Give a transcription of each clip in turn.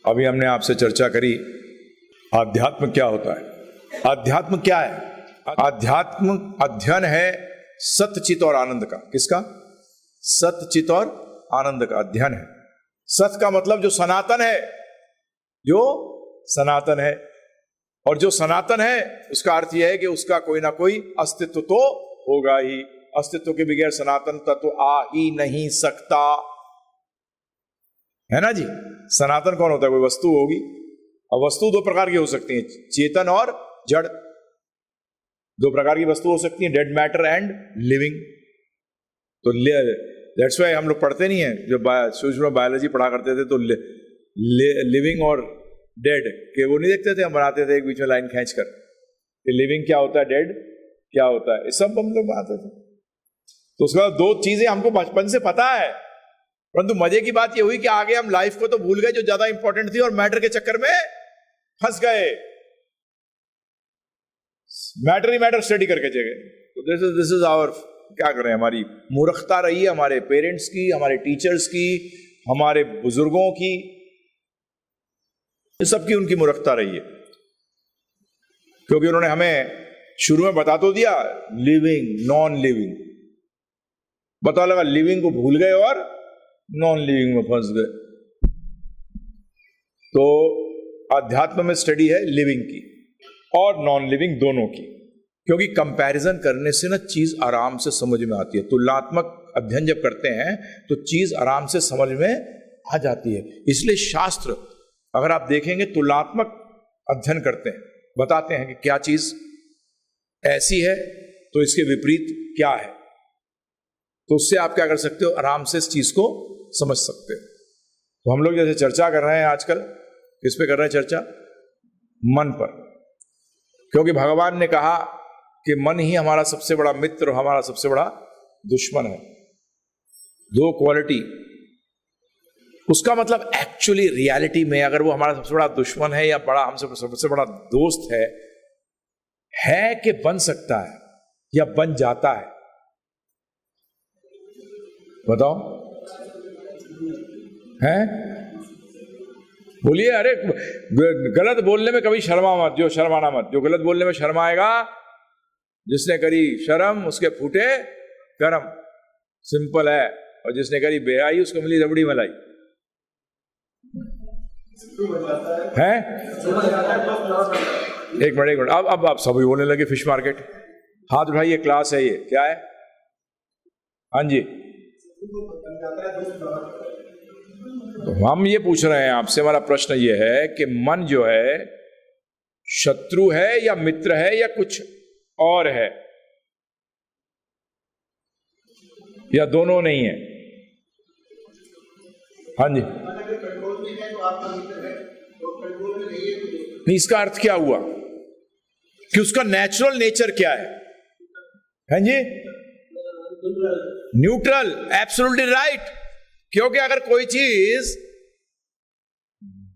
अभी हमने आपसे चर्चा करी आध्यात्म क्या होता है। अध्यात्म क्या है? अध्यात्म अध्ययन है सत्य चित और आनंद का। किसका? सत्य चित और आनंद का अध्ययन है। सत्य का मतलब जो सनातन है, जो सनातन है, और जो सनातन है उसका अर्थ यह है कि उसका कोई ना कोई अस्तित्व तो होगा ही। अस्तित्व के बगैर सनातन तत्व आ ही नहीं सकता, है ना जी। सनातन कौन होता है? कोई वस्तु होगी। अब वस्तु दो प्रकार की हो सकती है, चेतन और जड़। दो प्रकार की वस्तु हो सकती है, डेड मैटर एंड लिविंग। तो दैट्स व्हाई हम लोग पढ़ते नहीं है, जब शुरू में बायोलॉजी पढ़ा करते थे तो लिविंग और डेड के वो नहीं देखते थे, हम बनाते थे एक बीच में लाइन खींचकर कि लिविंग क्या होता है, डेड क्या होता है, ये सब हम लोग बनाते थे। तो उसका दो चीजें हमको बचपन से पता है, परंतु मजे की बात ये हुई कि आगे हम लाइफ को तो भूल गए जो ज्यादा इंपॉर्टेंट थी, और मैटर के चक्कर में फंस गए। मैटर ही मैटर स्टडी करके चले गए। तो दिस इज आवर, क्या करें, हमारी मूर्खता रही है, हमारे पेरेंट्स की, हमारे टीचर्स की, हमारे बुजुर्गों की, ये सबकी उनकी मूर्खता रही है, क्योंकि उन्होंने हमें शुरू में बता तो दिया लिविंग नॉन लिविंग, पता लगा लिविंग को भूल गए और नॉन लिविंग में फंस गए। तो अध्यात्म में स्टडी है लिविंग की और नॉन लिविंग दोनों की, क्योंकि कंपैरिजन करने से ना चीज आराम से समझ में आती है। तुलनात्मक अध्ययन जब करते हैं तो चीज आराम से समझ में आ जाती है। इसलिए शास्त्र अगर आप देखेंगे तुलनात्मक अध्ययन करते हैं, बताते हैं कि क्या चीज ऐसी है तो इसके विपरीत क्या है, तो उससे आप क्या कर सकते हो, आराम से इस चीज को समझ सकते हो। तो हम लोग जैसे चर्चा कर रहे हैं आजकल, किस पे कर रहे हैं चर्चा? मन पर, क्योंकि भगवान ने कहा कि मन ही हमारा सबसे बड़ा मित्र और हमारा सबसे बड़ा दुश्मन है। दो क्वालिटी, उसका मतलब एक्चुअली रियलिटी में अगर वो हमारा सबसे बड़ा दुश्मन है या बड़ा हमसे सबसे बड़ा दोस्त है कि बन सकता है या बन जाता है? बताओ, हैं? बोलिए। अरे गलत बोलने में कभी शर्मा मत, जो शर्माना मत। जो गलत बोलने में शर्माएगा, जिसने करी शर्म उसके फूटे करम, सिंपल है। और जिसने करी बेहाई उसको मिली रबड़ी मलाई, है? एक मिनट अब आप सभी बोलने लगे फिश मार्केट। हाथ उठाइए, क्लास है ये, क्या है? हाँ जी, तो हम ये पूछ रहे हैं आपसे, हमारा प्रश्न ये है कि मन जो है शत्रु है या मित्र है या कुछ और है, या दोनों नहीं है? हाँ जी, नहीं, इसका अर्थ क्या हुआ कि उसका नेचुरल नेचर क्या है? हाँ जी, न्यूट्रल, एब्सोल्युटली राइट। क्योंकि अगर कोई चीज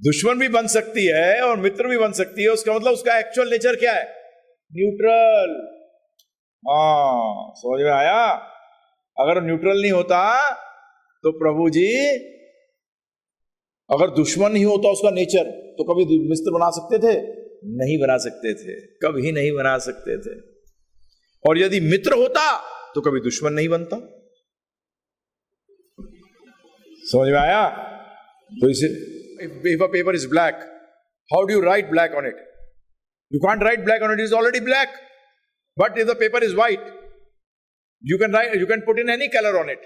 दुश्मन भी बन सकती है और मित्र भी बन सकती है, उसका मतलब उसका एक्चुअल नेचर क्या है? न्यूट्रल। समझ में आया? अगर न्यूट्रल नहीं होता तो प्रभु जी, अगर दुश्मन नहीं होता उसका नेचर, तो कभी मित्र बना सकते थे? नहीं बना सकते थे, कभी नहीं बना सकते थे। और यदि मित्र होता तो कभी दुश्मन नहीं बनता। समझ में आया? तो इसे, if a paper is black, how do you write black on it? You can't write black on it, it is already black. But if the paper is white, you can put in any color on it.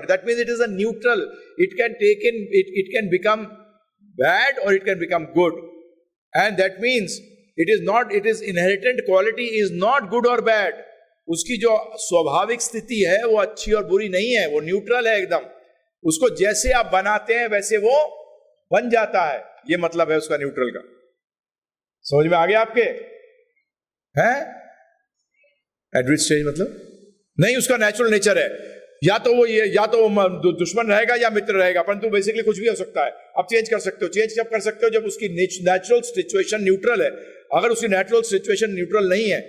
That means it is a neutral. It can become bad or it can become good. And that means its inherent quality is not good or bad. उसकी जो स्वाभाविक स्थिति है वो अच्छी और बुरी नहीं है, वो न्यूट्रल है एकदम। उसको जैसे आप बनाते हैं वैसे वो बन जाता है, ये मतलब है उसका न्यूट्रल का। समझ में आ गया आपके? हैं? एट विच स्टेज मतलब नहीं, उसका नेचुरल नेचर है, या तो वो दुश्मन रहेगा या मित्र रहेगा, परंतु बेसिकली कुछ भी हो सकता है। आप चेंज कर सकते हो। चेंज कब कर सकते हो? जब उसकी नेचुरल सिचुएशन न्यूट्रल है। अगर उसकी नेचुरल सिचुएशन न्यूट्रल नहीं है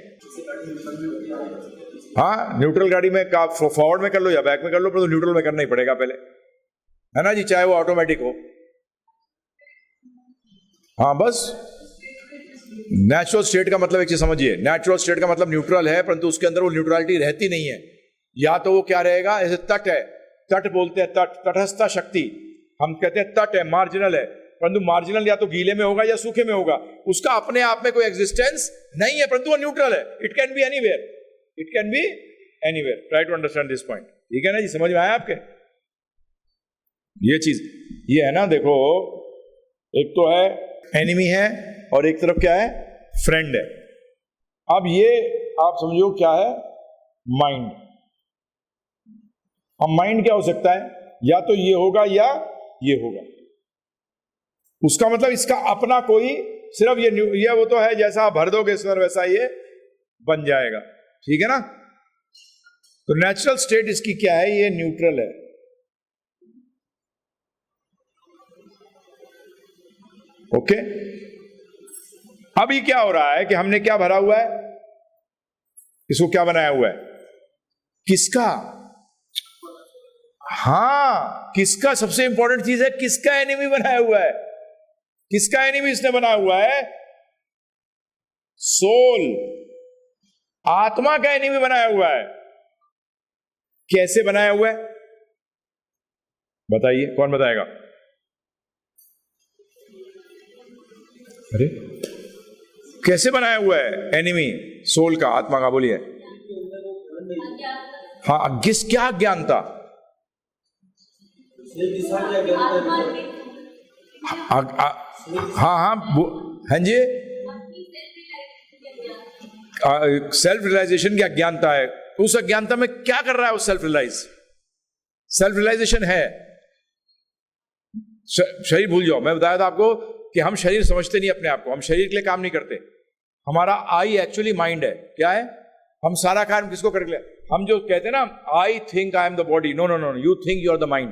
हाँ, न्यूट्रल गाड़ी में फॉरवर्ड में कर लो या बैक में कर लो, पर तो न्यूट्रल में करना ही पड़ेगा पहले, है ना जी, चाहे वो ऑटोमेटिक हो। हाँ बस, नेचुरल स्टेट का मतलब एक चीज समझिए, नेचुरल स्टेट का मतलब न्यूट्रल है, परंतु उसके अंदर वो न्यूट्रलिटी रहती नहीं है। या तो वो क्या रहेगा, ऐसे तट है, तट बोलते हैं, तट, तटस्थ शक्ति हम कहते हैं, तट है, मार्जिनल है, परंतु मार्जिनल या तो गीले में होगा या सूखे में होगा, उसका अपने आप में कोई एग्जिस्टेंस नहीं है, परंतु वो न्यूट्रल है। It can be anywhere, it can be anywhere. Try to understand this point, ठीक है ना जी, समझ में आया आपके? ये चीज ये है ना, देखो एक तो है एनिमी है और एक तरफ क्या है, फ्रेंड है। अब ये आप समझो क्या है, माइंड। अब माइंड क्या हो सकता है, या तो ये होगा या ये होगा, उसका मतलब इसका अपना कोई सिर्फ ये वो तो है, जैसा आप भर दोगे सर वैसा ये बन जाएगा, ठीक है ना। तो नेचुरल स्टेट इसकी क्या है, ये न्यूट्रल है। ओके, अभी क्या हो रहा है कि हमने क्या भरा हुआ है, इसको क्या बनाया हुआ है, किसका, हाँ किसका, सबसे इंपॉर्टेंट चीज है किसका एनिमी बनाया हुआ है, किसका एनिमी इसने बनाया हुआ है, सोल, आत्मा का एनिमी बनाया हुआ है। कैसे बनाया हुआ है बताइए, कौन बताएगा? अरे कैसे बनाया हुआ है एनिमी सोल का, आत्मा का, बोलिए। हाँ, क्या अज्ञानता, हाँ हाँ हाँ जी, सेल्फ रियलाइजेशन की अज्ञानता है। उस अज्ञानता में क्या कर रहा है वो सेल्फ रियलाइजेशन है। शरीर भूल जाओ, मैं बताया था आपको कि हम शरीर समझते नहीं अपने आप को, हम शरीर के लिए काम नहीं करते। हमारा आई एक्चुअली माइंड है। क्या है? हम सारा काम किसको करके, हम जो कहते हैं ना, I think I am the body, no no no, you think you are the mind,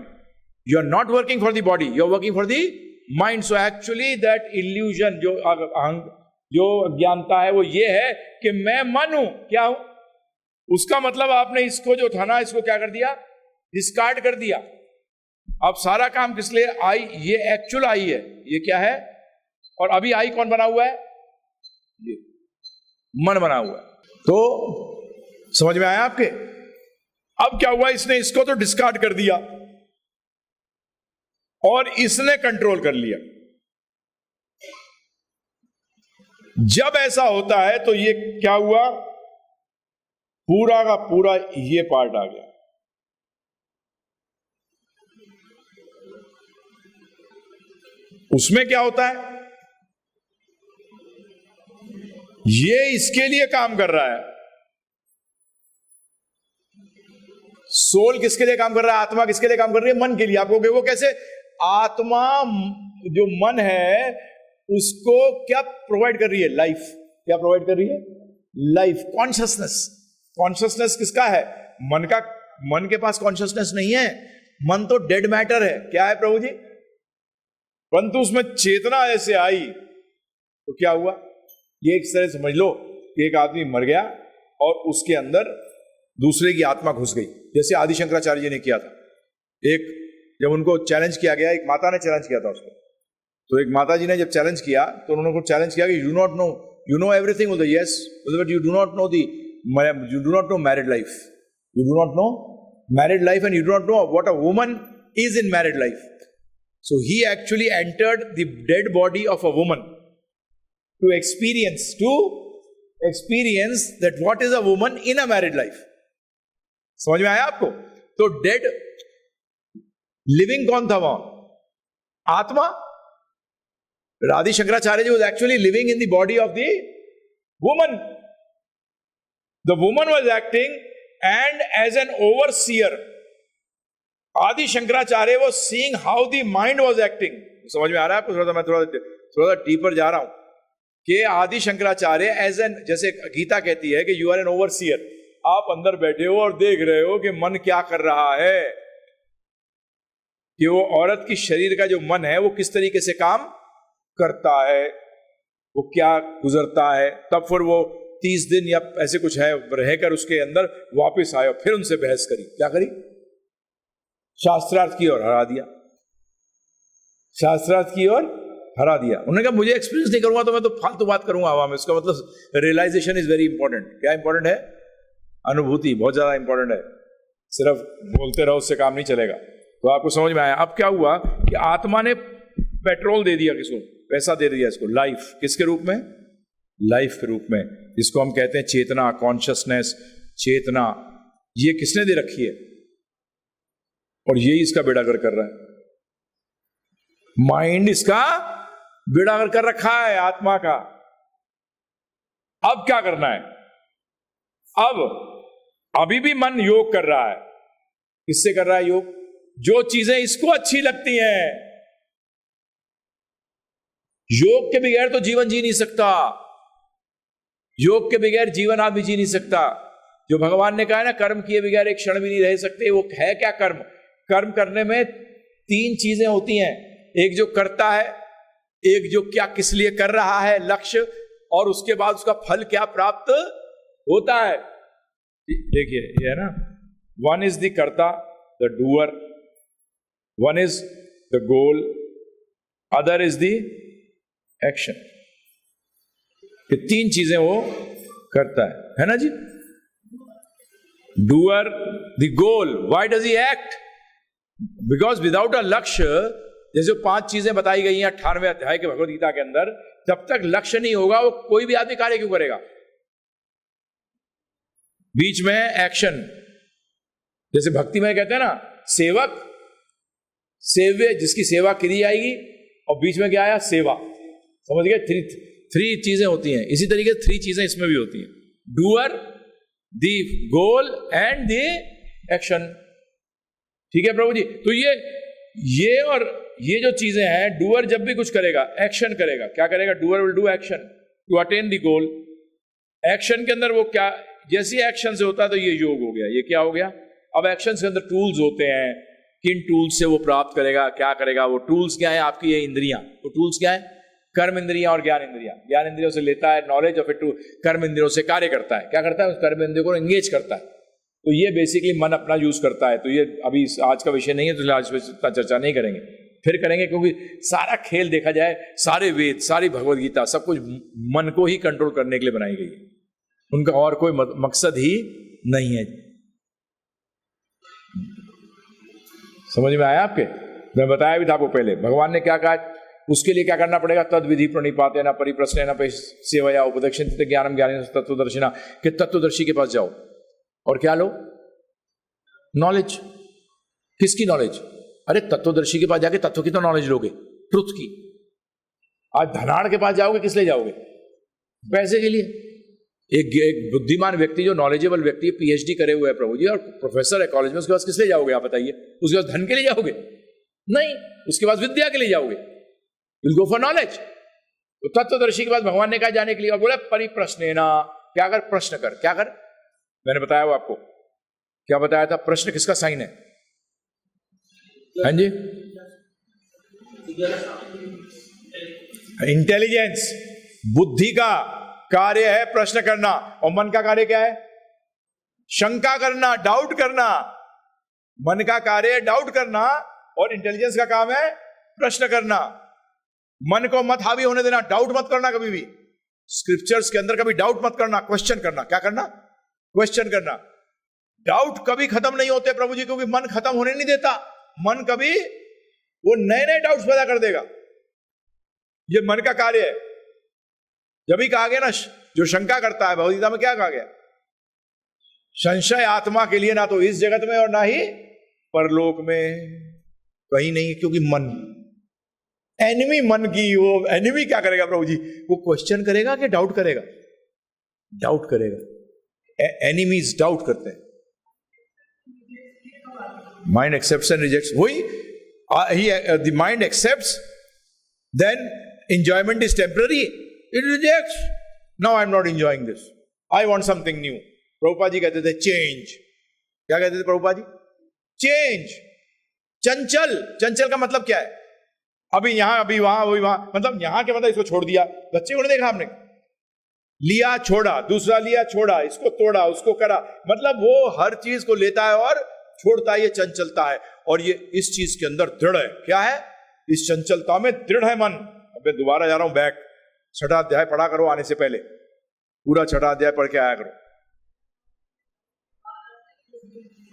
you are not working for the body, you are working for the mind. So actually that illusion, जो अज्ञानता है वो ये है कि मैं मन हूं। क्या हूं? उसका मतलब आपने इसको जो था ना, इसको क्या कर दिया, डिस्कार्ड कर दिया। अब सारा काम किस लिए, आई, ये एक्चुअल आई है, ये क्या है, और अभी आई कौन बना हुआ है, ये मन बना हुआ है। तो समझ में आया आपके? अब क्या हुआ, इसने इसको तो डिस्कार्ड कर दिया और इसने कंट्रोल कर लिया। जब ऐसा होता है तो ये क्या हुआ, पूरा का पूरा ये पार्ट आ गया। उसमें क्या होता है, ये इसके लिए काम कर रहा है। सोल किसके लिए काम कर रहा है, आत्मा किसके लिए काम कर रही है, मन के लिए। आप कहोगे वो कैसे? आत्मा जो मन है उसको क्या प्रोवाइड कर रही है, लाइफ। क्या प्रोवाइड कर रही है, लाइफ, कॉन्शियसनेस। कॉन्शियसनेस किसका है, मन का। मन के पास कॉन्शियसनेस नहीं है, मन तो डेड मैटर है। क्या है प्रभु जी? परंतु उसमें चेतना ऐसे आई तो क्या हुआ, ये एक तरह समझ लो कि एक आदमी मर गया और उसके अंदर दूसरे की आत्मा घुस गई, जैसे आदि शंकराचार्य जी ने किया था। एक जब उनको चैलेंज किया गया, एक माता ने चैलेंज किया था उसको, तो एक माता जी ने जब चैलेंज किया तो उन्होंने को चैलेंज किया कि you not know, you know everything, बोलते yes, but you do not know you do not know married life, you do not know married life and you do not know what a woman is in married life. So he actually entered the dead body of a woman to experience that what is a woman in a married life. समझ में आया आपको? तो dead, living कौन था वहां? आत्मा. आदि Shankaracharya ji was actually living in the body of the woman. The woman was acting and as an overseer. आदि शंकराचार्य वो seeing how the mind was acting. समझ में आ रहा है आपको? मैं थोड़ा डीपर जा रहा हूं कि आदि शंकराचार्य एज एन, जैसे गीता कहती है कि यू आर एन ओवरसीयर, आप अंदर बैठे हो और देख रहे हो कि मन क्या कर रहा है, कि वो औरत की शरीर का जो मन है वो किस तरीके से काम करता है, वो क्या गुजरता है, तब फिर वो 30 दिन या ऐसे कुछ है रहकर उसके अंदर वापस आए, फिर उनसे बहस करी। क्या करी? शास्त्रार्थ की ओर हरा दिया, शास्त्रार्थ की ओर हरा दिया। उन्होंने कहा मुझे एक्सपीरियंस नहीं करूंगा तो मैं तो फालतू बात करूंगा हवा में। इसका मतलब रियलाइजेशन इज वेरी इंपॉर्टेंट। क्या इंपॉर्टेंट है? अनुभूति बहुत ज्यादा इंपॉर्टेंट है। सिर्फ बोलते रहो उससे काम नहीं चलेगा। तो आपको समझ में आया? अब क्या हुआ कि आत्मा ने पेट्रोल दे दिया, किसको? पैसा दे दिया इसको, लाइफ। किसके रूप में? लाइफ के रूप में, जिसको हम कहते हैं चेतना, कॉन्शियसनेस, चेतना। ये किसने दे रखी है? और यही इसका बेड़ागर कर रहा है। माइंड इसका बेड़ागर कर रखा है आत्मा का। अब क्या करना है? अब अभी भी मन योग कर रहा है। किससे कर रहा है योग? जो चीजें इसको अच्छी लगती हैं। योग के बगैर तो जीवन जी नहीं सकता। योग के बगैर जीवन आदमी जी नहीं सकता। जो भगवान ने कहा है ना, कर्म किए बगैर एक क्षण भी नहीं रह सकते। वो है क्या कर्म? कर्म करने में 3 चीजें होती हैं। एक जो करता है, एक जो क्या किस लिए कर रहा है, लक्ष्य, और उसके बाद उसका फल क्या प्राप्त होता है। देखिए ये है ना, वन इज द कर्ता, the doer, one is the goal, other is the action. ये 3 चीजें वो करता है ना जी? Doer, the goal, why does he act? Because without a लक्ष्य, जैसे 5 चीजें बताई गई हैं 18वें अध्याय के भगवद गीता के अंदर, जब तक लक्ष्य नहीं होगा वो कोई भी आदमी कार्य क्यों करेगा? बीच में एक्शन, जैसे भक्ति में कहते हैं ना, सेवक सेव्य, जिसकी सेवा करी जाएगी, और बीच में क्या आया? सेवा। समझ गए? 3 चीजें होती हैं। इसी तरीके से 3 चीजें इसमें भी होती हैं, doer, the goal and the action. ठीक है प्रभु जी? तो ये और ये जो चीजें हैं, डूअर जब भी कुछ करेगा, एक्शन करेगा। क्या करेगा? Doer will do action to attain the goal. Action के अंदर वो क्या, जैसे एक्शन से होता है तो ये योग हो गया। ये क्या हो गया? अब एक्शन के अंदर टूल्स होते हैं। किन टूल्स से वो प्राप्त करेगा? क्या करेगा? वो टूल्स क्या है? आपकी ये इंद्रियां। वो टूल्स क्या है? कर्म इंद्रियां और ज्ञान इंद्रियां। ज्ञान इंद्रियों से लेता है नॉलेज, और फिर कर्म इंद्रियों से कार्य करता है। क्या करता है? उस कर्म इंद्रियों को एंगेज करता है। तो ये बेसिकली मन अपना यूज करता है। तो ये अभी आज का विषय नहीं है, तो आज इतना चर्चा नहीं करेंगे, फिर करेंगे। क्योंकि सारा खेल देखा जाए, सारे वेद, सारी भगवद गीता, सब कुछ मन को ही कंट्रोल करने के लिए बनाई गई है। उनका और कोई मकसद ही नहीं है। समझ में आया आपके? मैं बताया भी था आपको पहले, भगवान ने क्या कहा उसके लिए क्या करना पड़ेगा? तद विधि प्रणिपाते न परिप्रश्न न सेवया उपदेक्षन्ते ज्ञानम ज्ञानेन तत्वदर्शिना, कि तत्वदर्शी के पास जाओ और क्या लो? नॉलेज। किसकी नॉलेज? अरे तत्वदर्शी के पास जाके तत्व की तो नॉलेज लोगे, ट्रुथ की। आज धनाड़ के पास जाओगे, किस लिए जाओगे? पैसे के लिए। एक बुद्धिमान व्यक्ति, जो नॉलेजेबल व्यक्ति है, पीएचडी करे हुए है प्रभु जी, और प्रोफेसर है कॉलेज में, उसके पास किस लिए जाओगे आप बताइए? उसके पास धन के लिए जाओगे? नहीं, उसके पास विद्या के लिए जाओगे। Will go for knowledge. तो तत्वदर्शी के पास भगवान ने कहा जाने के लिए, और बोला परिप्रश्नेना, क्या कर? प्रश्न कर। क्या कर? मैंने बताया वो आपको, क्या बताया था? प्रश्न किसका साइन है? हाँ जी, इंटेलिजेंस, बुद्धि का कार्य है प्रश्न करना, और मन का कार्य क्या है? शंका करना, डाउट करना। मन का कार्य है डाउट करना, और इंटेलिजेंस का काम है प्रश्न करना। मन को मत हावी होने देना, डाउट मत करना कभी भी। स्क्रिप्चर्स के अंदर कभी डाउट मत करना, क्वेश्चन करना। क्या करना? क्वेश्चन करना। डाउट कभी खत्म नहीं होते प्रभु जी, क्योंकि मन खत्म होने नहीं देता। मन कभी वो नए नए डाउट्स पैदा कर देगा। ये मन का कार्य है। जब भी कहा गया ना, जो शंका करता है, भगवद गीता में क्या कहा गया? संशय आत्मा के लिए ना तो इस जगत में और ना ही परलोक में, कहीं नहीं। क्योंकि मन एनिमी, मन की वो एनिमी क्या करेगा प्रभु जी? वो क्वेश्चन करेगा कि डाउट करेगा? डाउट करेगा। एनिमीज डाउट करते हैं। Mind accepts and rejects. वही the mind accepts, then enjoyment is temporary, it rejects. Now I am not enjoying this, I want something new. Prabhupada ji कहते थे चेंज। क्या कहते थे प्रभुपाद जी? चेंज। चंचल। चंचल का मतलब क्या है? अभी यहां, अभी वहां, अभी वहां, मतलब यहां के मतलब इसको छोड़ दिया। बच्चे को नहीं देखा आपने? लिया छोड़ा, दूसरा लिया छोड़ा, इसको तोड़ा, उसको करा, मतलब वो हर चीज को लेता है और छोड़ता है, ये चंचलता है। और ये इस चीज के अंदर दृढ़ है। क्या है? इस चंचलता में दृढ़ है मन। अब मैं दोबारा जा रहा हूं बैक, 6वां अध्याय पढ़ा करो आने से पहले, पूरा 6वां अध्याय पढ़ के आया करो।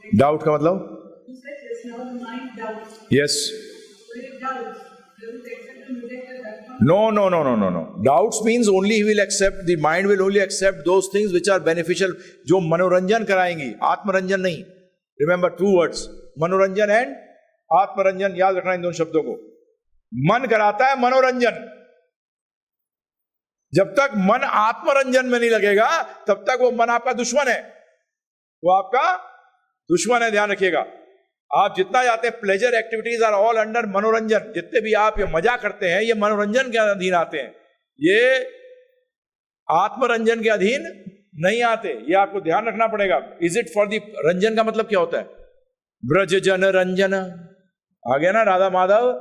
डाउट का मतलब? Yes. No. Doubts means only he will accept, the mind will only accept those things which are beneficial, जो मनोरंजन कराएंगी, आत्मरंजन नहीं। Remember 2 words, मनोरंजन एंड आत्मरंजन, याद रखना इन दोनों शब्दों को। मन कराता है मनोरंजन। जब तक मन आत्मरंजन में नहीं लगेगा तब तक वो मन आपका दुश्मन है, वो आपका दुश्मन है, ध्यान रखिएगा। आप जितना जाते हैं, pleasure activities are all under मनोरंजन। जितने भी आप ये मजा करते हैं ये मनोरंजन के अधीन आते हैं, ये आत्मरंजन के अधीन नहीं आते, ये आपको ध्यान रखना पड़ेगा। Is it for the Ranjan का मतलब क्या होता है? ब्रज जन रंजन, आ गया ना, राधा माधव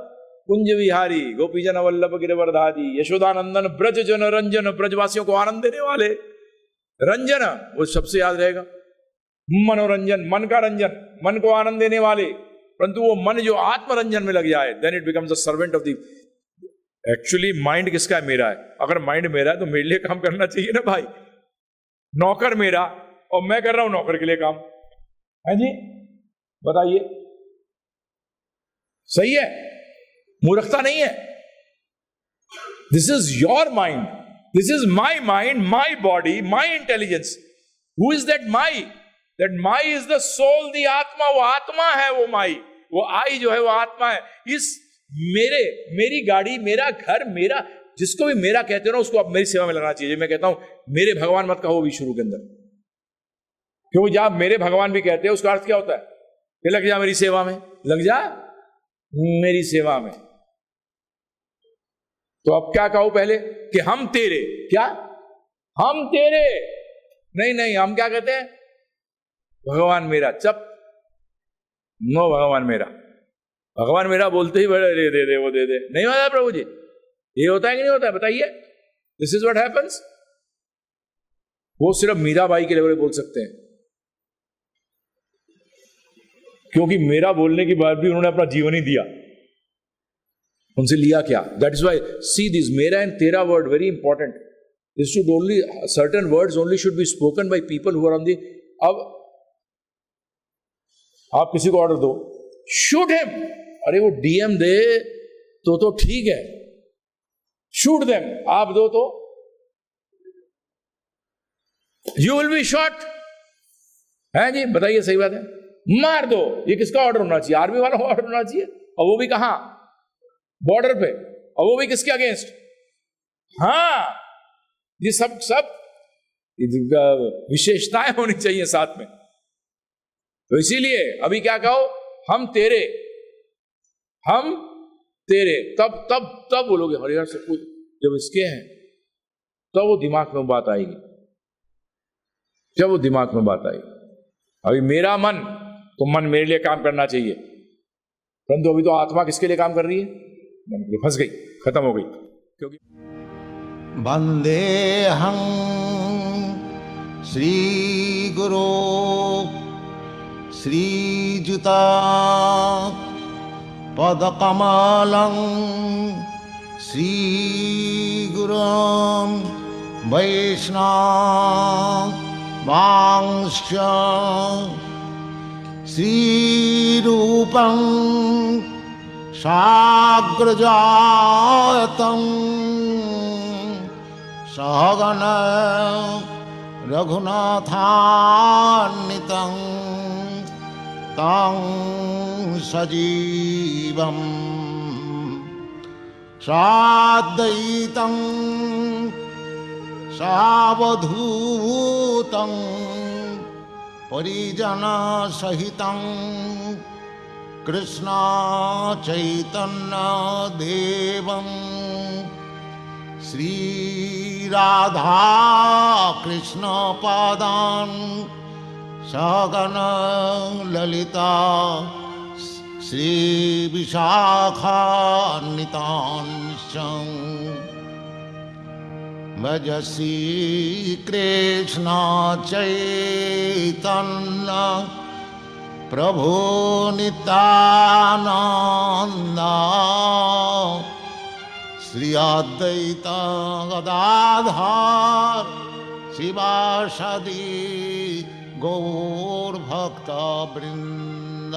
कुंज विहारी गोपी जन वल्लभ गिरिवर्धारी यशोदानंदन ब्रज जन रंजन, ब्रजवासियों को आनंद देने वाले। रंजन वो सबसे याद रहेगा। मनोरंजन, मन का रंजन, मन को आनंद देने वाले। परंतु वो मन जो आत्मरंजन में लग जाए, then it becomes the servant of the. Actually mind किसका है? मेरा है। अगर माइंड मेरा है तो मेरे लिए काम करना चाहिए ना भाई। नौकर मेरा और मैं कर रहा हूं नौकर के लिए काम, है जी? बताइए, सही है? मूर्खता नहीं है। This is your mind, this is my mind, my body, my intelligence. Who is that my? That my is the soul, the आत्मा, वो आत्मा है, वो माई, वो आई जो है वो आत्मा है। इस मेरी गाड़ी, मेरा घर, मेरा, जिसको भी मेरा कहते हो ना उसको अब मेरी सेवा में लगाना चाहिए। मैं कहता हूं मेरे भगवान मत कहो भी शुरू के अंदर, क्योंकि जब आप मेरे भगवान भी कहते हैं उसका अर्थ क्या होता है? कि लग जा मेरी सेवा में, लग जा मेरी सेवा में। तो अब क्या कहो पहले? कि हम तेरे, क्या हम तेरे? नहीं, हम क्या कहते हैं? भगवान मेरा। चप, नो भगवान मेरा। भगवान मेरा बोलते ही बड़े दे दे वो दे दे, नहीं होता है प्रभु जी? ये होता है कि नहीं होता है? बताइए। This is what happens. वो सिर्फ मीराबाई के लेवल पे बोल सकते हैं, क्योंकि मेरा बोलने के बाद भी उन्होंने अपना जीवन ही दिया। उनसे लिया क्या? That is why see this मेरा एंड तेरा word very important. This should only, certain words only should be spoken by people who are on the. अब आप किसी को ऑर्डर दो, शूट हिम, अरे वो डीएम दे तो ठीक है, शूट देम, आप दो तो यू विल बी शॉट, है जी? बताइए, सही बात है? मार दो, ये किसका ऑर्डर होना चाहिए? आर्मी वाला ऑर्डर होना चाहिए, और वो भी कहां? बॉर्डर पे, और वो भी किसके अगेंस्ट? हाँ, ये सब विशेषताएं होनी चाहिए साथ में। तो इसीलिए अभी क्या कहो? हम तेरे, हम तेरे। तब बोलोगे हरिहर से कुछ, जब इसके हैं तब वो दिमाग में बात आएगी, जब वो दिमाग में बात आएगी। अभी मेरा मन, तो मन मेरे लिए काम करना चाहिए, परंतु अभी तो आत्मा किसके लिए काम कर रही है? मन के लिए। फंस गई, खत्म हो गई। क्योंकि वंदेहं श्री गुरो श्रीजुता पदकमलं श्रीगुरुं वैष्णवांश्च श्रीरूपं साग्रजातं सहगण रघुनाथान्वितं तं सजीवं साद्वैतं सावधूतं परिजनसहितं कृष्ण चैतन्य देवं श्री राधा कृष्ण पादान् सहगण ललिता श्री विशाखान्वितांश्च भज श्री कृष्ण चैतन्य प्रभु नित्यानंद श्री अद्वैत गदाधर शिवासदि गौर भक्त वृंद